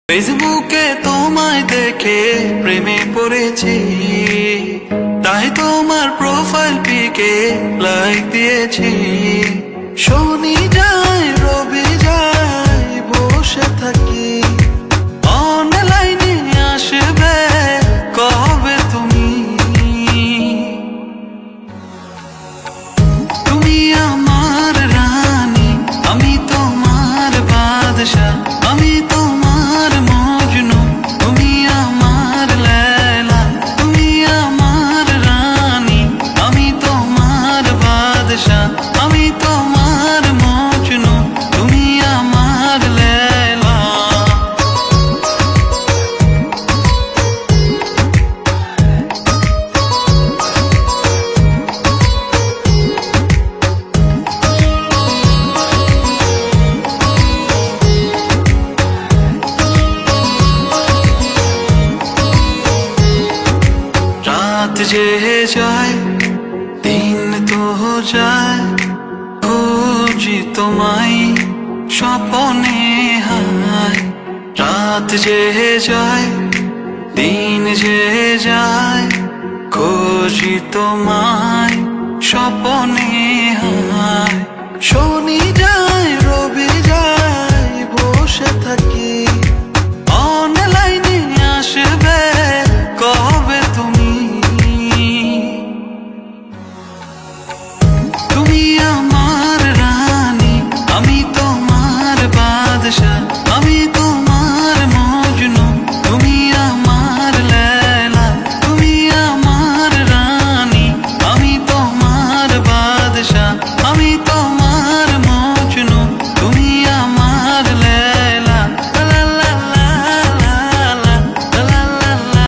ফেসবুকে তোমায় দেখে প্রেমে পড়েছি, তাই তোমার প্রোফাইল পিকে লাইক দিয়েছি। শনি যায় রবি যায় বসে থাকি, অনলাইনে আসবে কবে তুমি? তুমি আমার রানী, আমি তোমার বাদশা, আমি তোমার মজনু, তুমি আমার লেলা। তুমি আমার রানী, আমি তোমার বাদশা, আমি তোমার মজনু, তুমি আমার লেলা। রাত যে যায় দিন তো যায়, খুঁজি তোমায় স্বপনে হায়। রাত যে যায় দিন যে যায়, খুঁজি তোমায় স্বপনে হায়। শনি